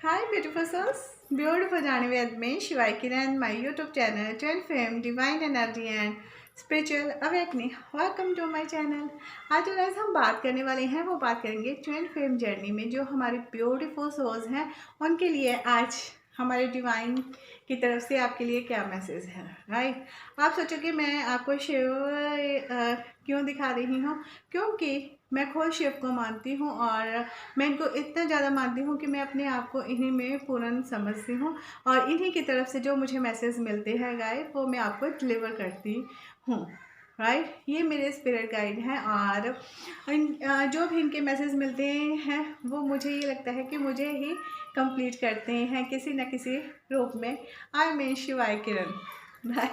Hi beautiful souls, beautiful journey with me Shivai Kiran, my YouTube channel Twin Fame, Divine Energy and Spiritual Awakening. Welcome to my channel. आज जो guys हम बात करने वाले हैं वो बात करेंगे ट्विन फेम जर्नी में जो हमारे ब्यूटीफुल सोल्स हैं उनके लिए आज हमारे डिवाइन की तरफ से आपके लिए क्या मैसेज है। राइट, आप सोचोगे मैं आपको शिव क्यों दिखा रही हूँ, क्योंकि मैं खुद शिव को मानती हूँ और मैं इनको इतना ज़्यादा मानती हूँ कि मैं अपने आप को इन्हीं में पूर्ण समझती हूँ और इन्हीं की तरफ से जो मुझे मैसेज मिलते हैं गाइस वो मैं आपको डिलीवर करती हूँ। राइट, ये मेरे स्पिरिट गाइड हैं और जो भी इनके मैसेज मिलते हैं वो मुझे ये लगता है कि मुझे ही कंप्लीट करते हैं किसी न किसी रूप में। आई मीन शिवाय किरण। राइट,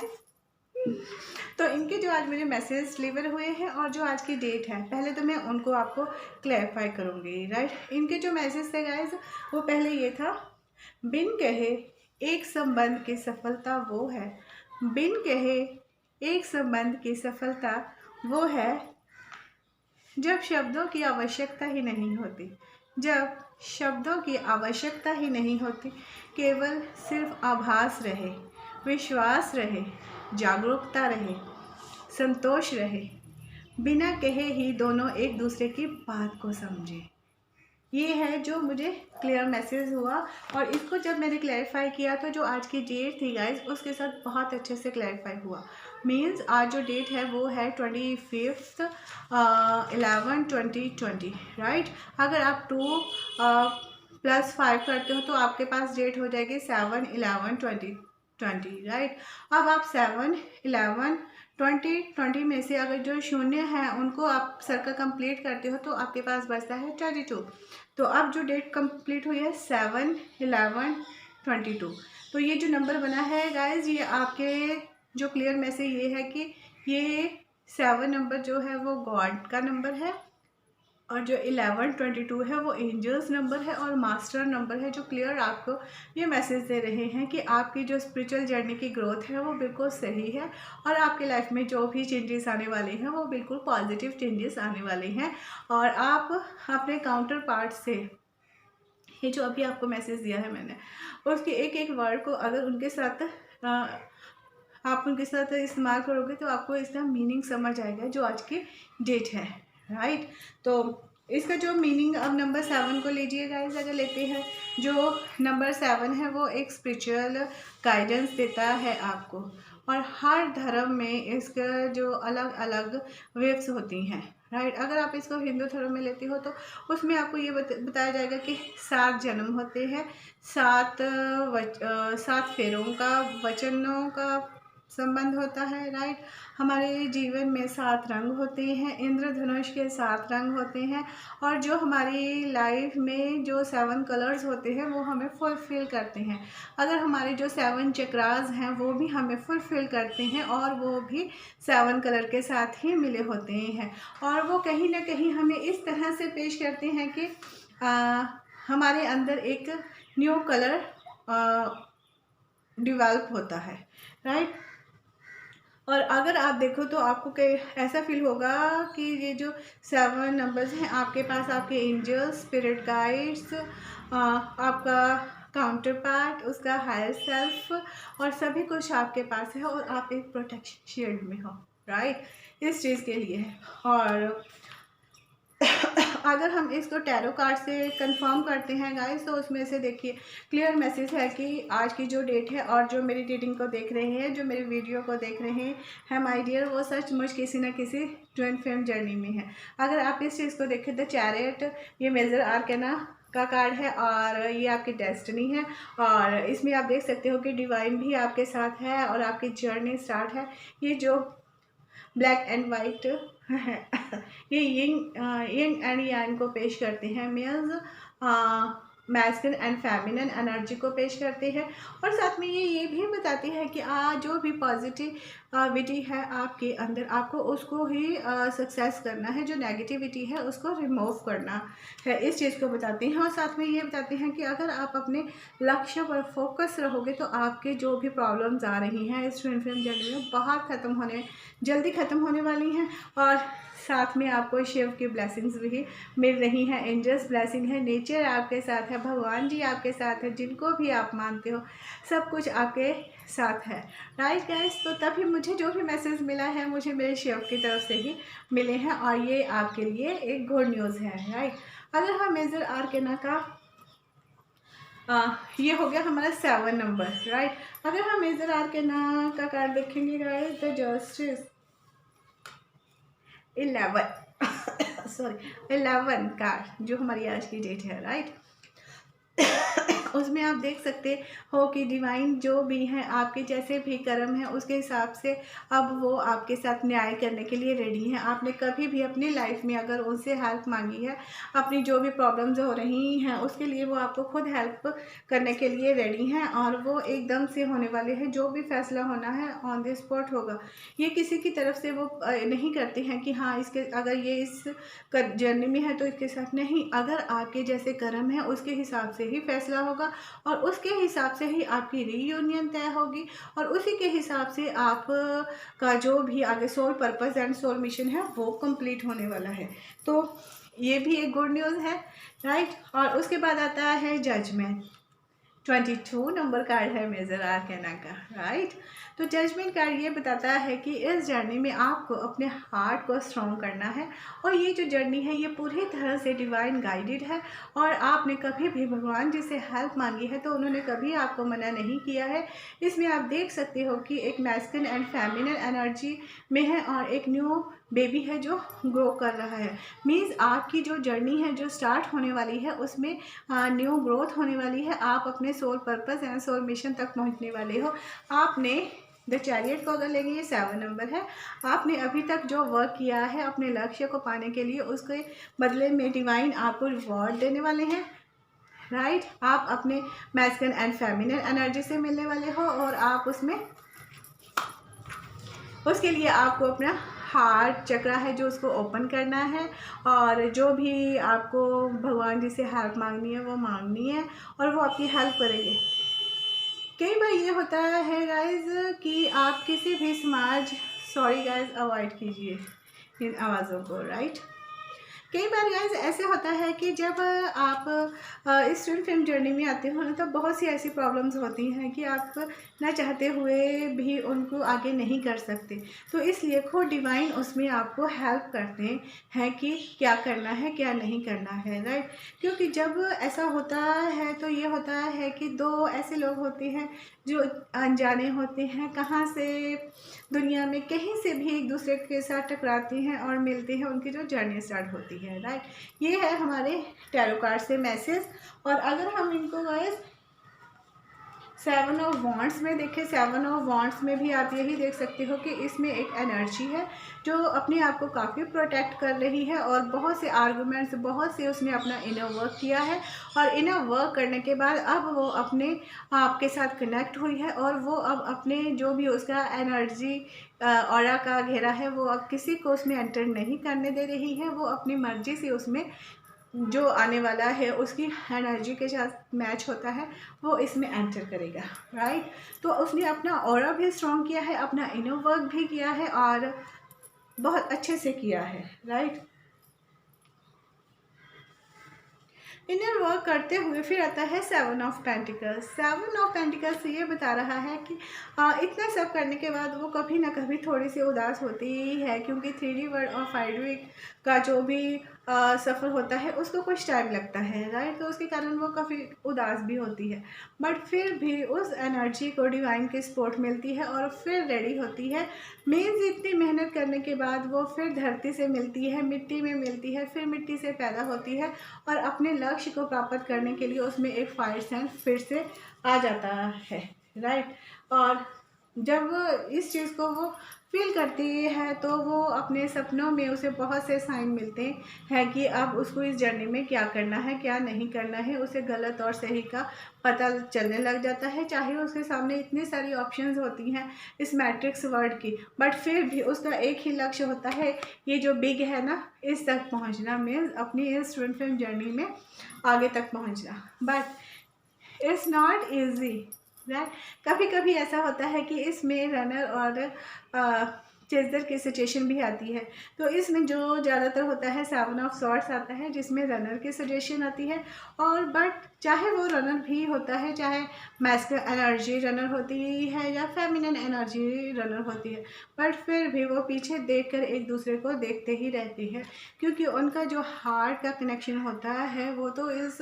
तो इनके जो आज मुझे मैसेज डिलीवर हुए हैं और जो आज की डेट है पहले तो मैं उनको आपको क्लैरिफाई करूँगी। राइट, इनके जो मैसेज थे गाइस वो पहले ये था, बिन कहे एक संबंध की सफलता वो है, बिन कहे एक संबंध की सफलता वो है जब शब्दों की आवश्यकता ही नहीं होती, जब शब्दों की आवश्यकता ही नहीं होती, केवल सिर्फ आभास रहे, विश्वास रहे, जागरूकता रहे, संतोष रहे, बिना कहे ही दोनों एक दूसरे की बात को समझे। ये है जो मुझे क्लियर मैसेज हुआ और इसको जब मैंने क्लैरिफाई किया तो जो आज की डेट थी गाइज उसके साथ बहुत अच्छे से क्लैरिफाई हुआ। मीन्स आज जो डेट है वो है 25/11/2020। राइट, अगर आप 2+5 करते हो तो आपके पास डेट हो जाएगी 7/11/2020। राइट, अब आप 7/11/2020 में से अगर जो शून्य है उनको आप सर्कल कंप्लीट करते हो तो आपके पास बचता है 22। तो अब जो डेट कंप्लीट हुई है 7/11/22। तो ये जो नंबर बना है गाइज ये आपके जो क्लियर मैसेज ये है कि ये 7 नंबर जो है वो गॉड का नंबर है और जो 11/22 है वो एंजल्स नंबर है और मास्टर नंबर है, जो क्लियर आपको ये मैसेज दे रहे हैं कि आपकी जो स्पिरिचुअल जर्नी की ग्रोथ है वो बिल्कुल सही है और आपके लाइफ में जो भी चेंजेस आने वाले हैं वो बिल्कुल पॉजिटिव चेंजेस आने वाले हैं। और आप अपने काउंटर पार्ट से ये जो अभी आपको मैसेज दिया है मैंने उसके एक एक वर्ड को अगर उनके साथ आप उनके साथ इस्तेमाल करोगे तो आपको इसका मीनिंग समझ आएगा जो आज की डेट है। राइट, तो इसका जो मीनिंग अब नंबर 7 को लीजिए गाइस, अगर लेते हैं जो नंबर 7 है वो एक स्पिरिचुअल गाइडेंस देता है आपको और हर धर्म में इसका जो अलग अलग वेव्स होती हैं। राइट, अगर आप इसको हिंदू धर्म में लेते हो तो उसमें आपको ये बताया जाएगा कि 7 जन्म होते हैं, 7 फेरों का वचनों का संबंध होता है। राइट, हमारे जीवन में 7 रंग होते हैं, इंद्रधनुष के 7 रंग होते हैं और जो हमारी लाइफ में जो 7 कलर्स होते हैं वो हमें फुलफिल करते हैं। अगर हमारे जो 7 चक्रास हैं वो भी हमें फुलफिल करते हैं और वो भी 7 कलर के साथ ही मिले होते हैं और वो कहीं ना कहीं हमें इस तरह से पेश करते हैं कि हमारे अंदर एक न्यू कलर डिवेल्प होता है। राइट, और अगर आप देखो तो आपको ऐसा फील होगा कि ये जो 7 नंबर्स हैं आपके पास आपके एंजल्स, स्पिरिट गाइड्स, आपका काउंटर पार्ट, उसका हायर सेल्फ और सभी कुछ आपके पास है और आप एक प्रोटेक्शन शील्ड में हो। राइट, इस चीज़ के लिए है। और अगर हम इसको टैरो कार्ड से कंफर्म करते हैं गाइस तो उसमें से देखिए क्लियर मैसेज है कि आज की जो डेट है और जो मेरी रीडिंग को देख रहे हैं, जो मेरी वीडियो को देख रहे हैं माय डियर, वो सचमुच किसी न किसी ट्विन फेम जर्नी में है। अगर आप इस चीज़ को देखें तो चैरियट ये मेजर आर्कैना का कार्ड है और ये आपकी डेस्टिनी है और इसमें आप देख सकते हो कि डिवाइन भी आपके साथ है और आपकी जर्नी स्टार्ट है। ये जो ब्लैक एंड वाइट ये यिंग एंड यांग को पेश करते हैं, means masculine and feminine energy को पेश करते हैं और साथ में ये भी बताती है कि जो भी पॉजिटिविटी है आपके अंदर आपको उसको ही सक्सेस करना है, जो नेगेटिविटी है उसको रिमूव करना है, इस चीज़ को बताते हैं। और साथ में ये बताते हैं कि अगर आप अपने लक्ष्य पर फोकस रहोगे तो आपके जो भी प्रॉब्लम्स आ रही हैं इस ट्विन फ्लेम जर्नी में बहुत जल्दी ख़त्म होने वाली हैं और साथ में आपको शिव की ब्लेसिंग्स भी मिल रही हैं, एंजल्स ब्लेसिंग है, नेचर आपके साथ है, भगवान जी आपके साथ है, जिनको भी आप मानते हो सब कुछ आपके साथ है। राइट गाइस, तो तभी मुझे जो भी मैसेज मिला है मुझे मेरे शिव की तरफ से ही मिले हैं और ये आपके लिए एक गुड न्यूज़ है। राइट, अगर हम मेजर आर्केना का ये हो गया हमारा 7 नंबर। राइट, अगर हम मेजर आर्केना का कार्ड देखेंगे guys, the justice 11 sorry 11 card जो हमारी आज की डेट है। राइट, उसमें आप देख सकते हो कि डिवाइन जो भी हैं आपके जैसे भी कर्म है उसके हिसाब से अब वो आपके साथ न्याय करने के लिए रेडी हैं। आपने कभी भी अपनी लाइफ में अगर उनसे हेल्प मांगी है, अपनी जो भी प्रॉब्लम्स हो रही हैं उसके लिए वो आपको खुद हेल्प करने के लिए रेडी हैं और वो एकदम से होने वाले हैं। जो भी फैसला होना है ऑन द स्पॉट होगा। ये किसी की तरफ से वो नहीं करते हैं कि हाँ इसके अगर ये इस जर्नी में है तो इसके साथ नहीं। अगर आपके जैसे कर्म है उसके हिसाब से ही फैसला होगा और उसके हिसाब से ही आपकी रीयूनियन तय होगी और उसी के हिसाब से आप का जो भी आगे soul purpose and soul mission है वो कंप्लीट होने वाला है। तो ये भी एक गुड न्यूज़ है। राइट, और उसके बाद आता है जजमेंट। 22 नंबर कार्ड है मेजर आर्केना का। राइट, तो जजमेंट कार्ड ये बताता है कि इस जर्नी में आपको अपने हार्ट को स्ट्रॉन्ग करना है और ये जो जर्नी है ये पूरी तरह से डिवाइन गाइडेड है और आपने कभी भी भगवान जी से हेल्प मांगी है तो उन्होंने कभी आपको मना नहीं किया है। इसमें आप देख सकते हो कि एक मैस्कुलिन एंड फेमिनिन एनर्जी में है और एक न्यू बेबी है जो ग्रो कर रहा है। मीन्स आपकी जो जर्नी है जो स्टार्ट होने वाली है उसमें न्यू ग्रोथ होने वाली है। आप अपने soul purpose and soul mission तक पहुंचने वाले हो। आपने द चैरियट को अगर लेंगे, ये 7 नंबर है। आपने अभी तक जो वर्क किया है अपने लक्ष्य को पाने के लिए उसके बदले में डिवाइन आपको रिवॉर्ड देने वाले हैं। राइट, आप अपने मैस्कुलिन एंड फेमिनिन एनर्जी से मिलने वाले हो और आप उसके लिए आपको अपना हार्ट चक्रा है जो उसको ओपन करना है और जो भी आपको भगवान जी से हेल्प मांगनी है वो मांगनी है और वो आपकी हेल्प करेंगे। कई बार ये होता है गाइज कि आप किसी भी समाज, सॉरी गाइज अवॉइड कीजिए इन आवाज़ों को। राइट, कई बार गाइज ऐसे होता है कि जब आप इस ट्विन फिल्म जर्नी में आते हो ना तो बहुत सी ऐसी प्रॉब्लम्स होती हैं कि आप ना चाहते हुए भी उनको आगे नहीं कर सकते। तो इसलिए खुद डिवाइन उसमें आपको हेल्प करते हैं कि क्या करना है क्या नहीं करना है। राइट, क्योंकि जब ऐसा होता है तो ये होता है कि दो ऐसे लोग होते हैं जो अनजाने होते हैं, कहाँ से दुनिया में कहीं से भी एक दूसरे के साथ टकराते हैं और मिलते हैं, उनकी जो जर्नी स्टार्ट होती है। राइट, ये है हमारे टैरो कार्ड से मैसेज। और अगर हम इनको गाइस 7 ऑफ वॉन्ड्स में देखें, 7 ऑफ वॉन्ड्स में भी आप यही देख सकते हो कि इसमें एक एनर्जी है जो अपने आप को काफ़ी प्रोटेक्ट कर रही है और बहुत से आर्गूमेंट्स, बहुत से उसने अपना इनर वर्क किया है और इनर वर्क करने के बाद अब वो अपने आपके साथ कनेक्ट हुई है और वो अब अपने जो भी उसका एनर्जी ऑरा का घेरा है वो अब किसी को उसमें एंटर नहीं करने दे रही है। वो अपनी मर्जी से उसमें जो आने वाला है उसकी एनर्जी के साथ मैच होता है वो इसमें एंटर करेगा। राइट, तो उसने अपना ऑरा भी स्ट्रॉन्ग किया है, अपना इनर वर्क भी किया है और बहुत अच्छे से किया है। राइट, इनर वर्क करते हुए फिर आता है 7 ऑफ पेंटिकल्स। 7 ऑफ पेंटिकल्स ये बता रहा है कि इतना सब करने के बाद वो कभी ना कभी थोड़ी सी उदास होती ही है, क्योंकि 3D वर्ड और 5D का जो भी सफ़र होता है उसको कुछ टाइम लगता है। राइट, तो उसके कारण वो काफ़ी उदास भी होती है, बट फिर भी उस एनर्जी को डिवाइन की सपोर्ट मिलती है और फिर रेडी होती है। मीन्स इतनी मेहनत करने के बाद वो फिर धरती से मिलती है, मिट्टी में मिलती है, फिर मिट्टी से पैदा होती है और अपने लक्ष्य को प्राप्त करने के लिए उसमें एक फायर सेंस फिर से आ जाता है। राइट, और जब इस चीज़ को वो फील करती है तो वो अपने सपनों में उसे बहुत से साइन मिलते हैं कि अब उसको इस जर्नी में क्या करना है क्या नहीं करना है। उसे गलत और सही का पता चलने लग जाता है, चाहे उसके सामने इतनी सारी ऑप्शंस होती हैं इस मैट्रिक्स वर्ड की, बट फिर भी उसका एक ही लक्ष्य होता है, ये जो बिग है ना, इस तक पहुंचना, मीन्स अपनी इस ट्विन फिल्म जर्नी में आगे तक पहुंचना। But it's not easy. Right, कभी कभी ऐसा होता है कि इसमें रनर और चेजर की सिचुएशन भी आती है। तो इसमें जो ज़्यादातर होता है 7 ऑफ सॉर्ड्स आता है, जिसमें रनर की सिचुएशन आती है। और बट चाहे वो रनर भी होता है, चाहे मैस्कुलिन एनर्जी रनर होती है या फेमिनिन एनर्जी रनर होती है, बट फिर भी वो पीछे देखकर एक दूसरे को देखते ही रहती है, क्योंकि उनका जो हार्ट का कनेक्शन होता है वो तो इस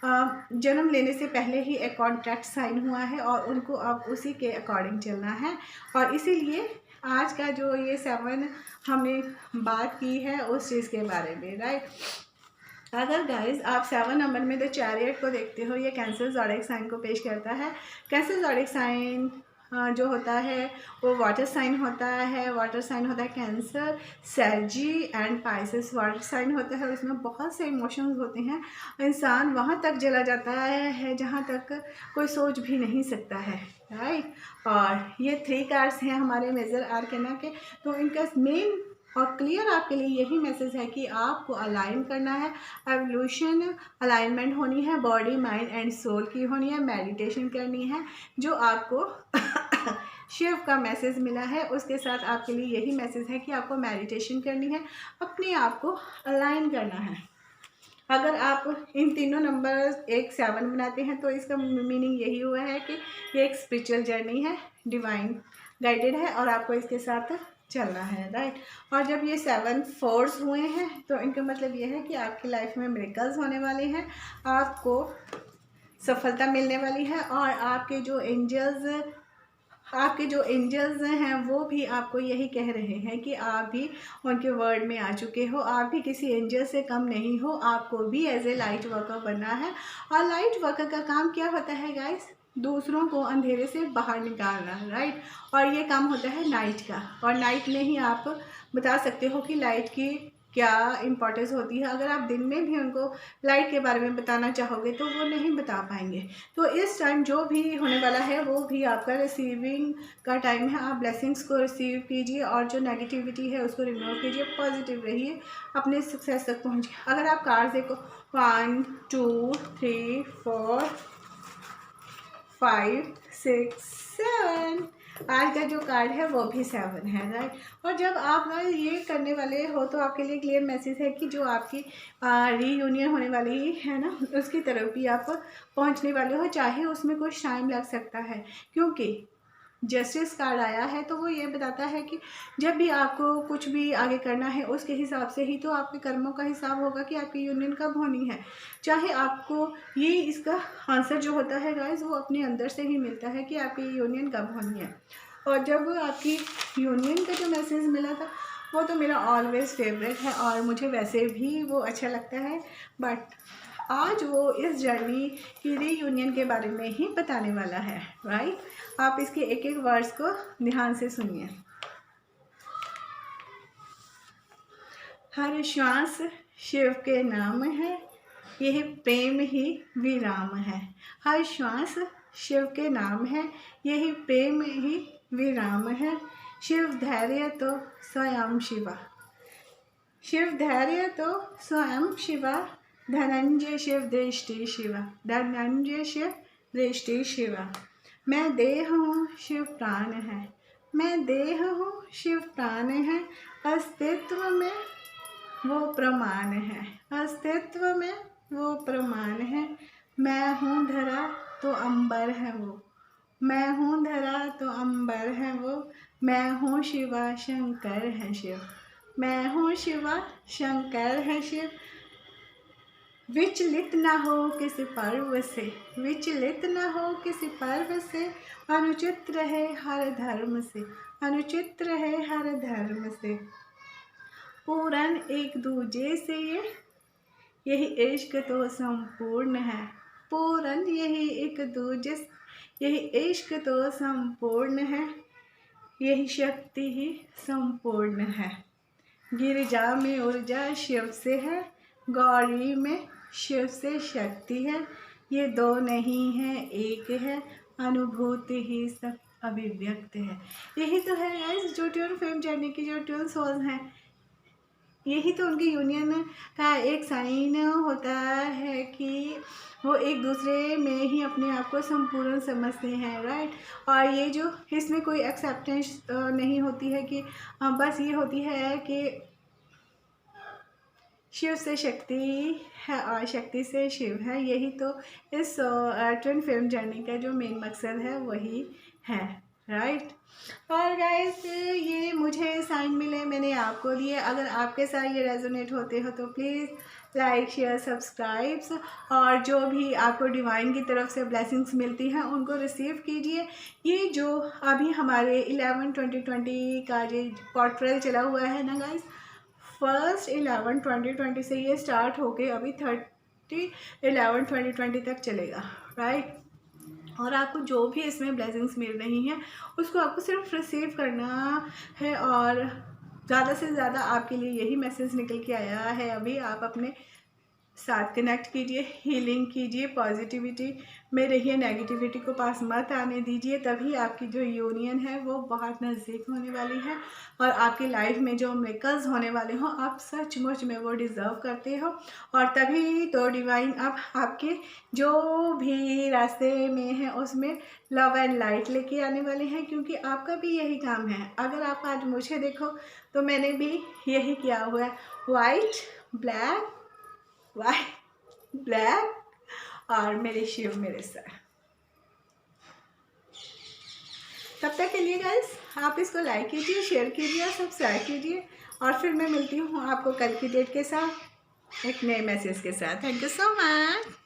जन्म लेने से पहले ही एक कॉन्ट्रैक्ट साइन हुआ है और उनको अब उसी के अकॉर्डिंग चलना है। और इसीलिए आज का जो ये 7 हमने बात की है उस चीज़ के बारे में, राइट। अगर गाइस आप 7 नंबर में द चैरियट को देखते हो, ये कैंसर ज़ोडिएक साइन को पेश करता है। कैंसर ज़ोडिएक साइन जो होता है वो वाटर साइन होता है। वाटर साइन होता है कैंसर, सैजी एंड पाइसेस वाटर साइन होता है। इसमें बहुत से इमोशंस होते हैं। इंसान वहाँ तक चला जाता है जहाँ तक कोई सोच भी नहीं सकता है, राइट। और ये 3 कार्ड्स हैं हमारे मेजर आर्काना के। तो इनका मेन और क्लियर आपके लिए यही मैसेज है कि आपको अलाइन करना है, एवोल्यूशन अलाइनमेंट होनी है, बॉडी माइंड एंड सोल की होनी है, मेडिटेशन करनी है। जो आपको शिव का मैसेज मिला है उसके साथ आपके लिए यही मैसेज है कि आपको मेडिटेशन करनी है, अपने आप को अलाइन करना है। अगर आप इन तीनों नंबर एक 7 बनाते हैं तो इसका मीनिंग यही हुआ है कि ये एक स्पिरिचुअल जर्नी है, डिवाइन गाइडेड है और आपको इसके साथ चलना है, राइट। और जब ये 7 4s हुए हैं तो इनका मतलब ये है कि आपकी लाइफ में मिरेकल्स होने वाले हैं, आपको सफलता मिलने वाली है। और आपके जो एंजल्स हैं वो भी आपको यही कह रहे हैं कि आप भी उनके वर्ड में आ चुके हो, आप भी किसी एंजल से कम नहीं हो, आपको भी एज ए लाइट वर्कर बनना है। और लाइट वर्कर का काम क्या होता है गाइस? दूसरों को अंधेरे से बाहर निकालना, राइट। और ये काम होता है नाइट का, और नाइट में ही आप बता सकते हो कि लाइट की क्या इम्पोर्टेंस होती है। अगर आप दिन में भी उनको लाइट के बारे में बताना चाहोगे तो वो नहीं बता पाएंगे। तो इस टाइम जो भी होने वाला है वो भी आपका रिसीविंग का टाइम है। आप ब्लेसिंग्स को रिसीव कीजिए और जो नेगेटिविटी है उसको रिमूव कीजिए, पॉजिटिव रहिए, अपने सक्सेस तक पहुँचिए। अगर आप कार्ड देखो 1 2 3 4 5 6 7, आज का जो कार्ड है वो भी 7 है, राइट। और जब आप ये करने वाले हो तो आपके लिए क्लियर मैसेज है कि जो आपकी रीयूनियन होने वाली है ना, उसकी तरफ भी आप पहुंचने वाले हो, चाहे उसमें कुछ टाइम लग सकता है। क्योंकि जस्टिस कार्ड आया है तो वो ये बताता है कि जब भी आपको कुछ भी आगे करना है उसके हिसाब से ही तो आपके कर्मों का हिसाब होगा कि आपकी यूनियन कब होनी है। चाहे आपको ये इसका आंसर जो होता है गाइस वो अपने अंदर से ही मिलता है कि आपकी यूनियन कब होनी है। और जब आपकी यूनियन का जो मैसेज मिला था वो तो मेरा ऑलवेज फेवरेट है और मुझे वैसे भी वो अच्छा लगता है, बट आज वो इस जर्नी की रीयूनियन के बारे में ही बताने वाला है, राइट। आप इसके एक एक वर्ड्स को ध्यान से सुनिए। हर श्वास शिव के नाम है, यह प्रेम ही विराम है। हर श्वास शिव के नाम है, यही प्रेम ही विराम है। शिव धैर्य तो स्वयं शिवा, शिव धैर्य तो स्वयं शिवा, धनंजय शिव दृष्टि शिवा, धनंजय शिव दृष्टि शिवा। मैं देह हूँ शिव प्राण है, मैं देह हूँ शिव प्राण है, अस्तित्व में वो प्रमाण है, अस्तित्व में वो प्रमाण है। मैं हूँ धरा तो अंबर है वो, मैं हूँ धरा तो अंबर है वो, मैं हूँ शिवा शंकर है शिव, मैं हूँ शिवा शंकर है शिव। विचलित न हो किसी पर्व से, विचलित न हो किसी पर्व से, अनुचित रहे हर धर्म से, अनुचित रहे हर धर्म से। पूरन एक दूजे से यही इश्क तो संपूर्ण है, पूरन यही एक दूजे, यही इश्क तो संपूर्ण है, यही शक्ति ही संपूर्ण है। गिरिजा में ऊर्जा शिव से है, गौरी में शिव से शक्ति है, ये दो नहीं है एक है, अनुभूति ही सब अभिव्यक्त है। यही तो है गाइस जो ट्वेल्व फेम जर्नी की जो 12 सोल्स हैं, यही तो उनकी यूनियन का एक साइन होता है कि वो एक दूसरे में ही अपने आप को संपूर्ण समझते हैं, राइट। और ये जो इसमें कोई एक्सेप्टेंस नहीं होती है कि बस ये होती है कि शिव से शक्ति है और शक्ति से शिव है। यही तो इस ट्विन फिल्म जर्नी का जो मेन मकसद है वही है, राइट। और गाइस ये मुझे साइन मिले, मैंने आपको दिए। अगर आपके साथ ये रेजोनेट होते हो तो प्लीज़ लाइक शेयर सब्सक्राइब्स, और जो भी आपको डिवाइन की तरफ से ब्लेसिंग्स मिलती हैं उनको रिसीव कीजिए। ये जो अभी हमारे 11/20/20 का जो पोर्ट्रेल चला हुआ है ना गाइस, 1/11/2020 से ये स्टार्ट होके अभी 30/11/2020 तक चलेगा, राइट। और आपको जो भी इसमें ब्लेसिंग्स मिल रही हैं उसको आपको सिर्फ रिसीव करना है। और ज़्यादा से ज़्यादा आपके लिए यही मैसेज निकल के आया है, अभी आप अपने साथ कनेक्ट कीजिए, हीलिंग कीजिए, पॉजिटिविटी में रहिए, नेगेटिविटी को पास मत आने दीजिए। तभी आपकी जो यूनियन है वो बहुत नज़दीक होने वाली है और आपकी लाइफ में जो मिरेकल्स होने वाले हों आप सचमुच में वो डिज़र्व करते हो। और तभी तो डिवाइन अब आपके जो भी रास्ते में है उसमें लव एंड लाइट लेके आने वाले हैं, क्योंकि आपका भी यही काम है। अगर आप आज मुझे देखो तो मैंने भी यही किया हुआ है, वाइट ब्लैक और मेरे शिव मेरे साथ। तब तक के लिए गाइस आप इसको लाइक कीजिए, शेयर कीजिए और सब्सक्राइब कीजिए। और फिर मैं मिलती हूँ आपको कल की डेट के साथ एक नए मैसेज के साथ। Thank you so much.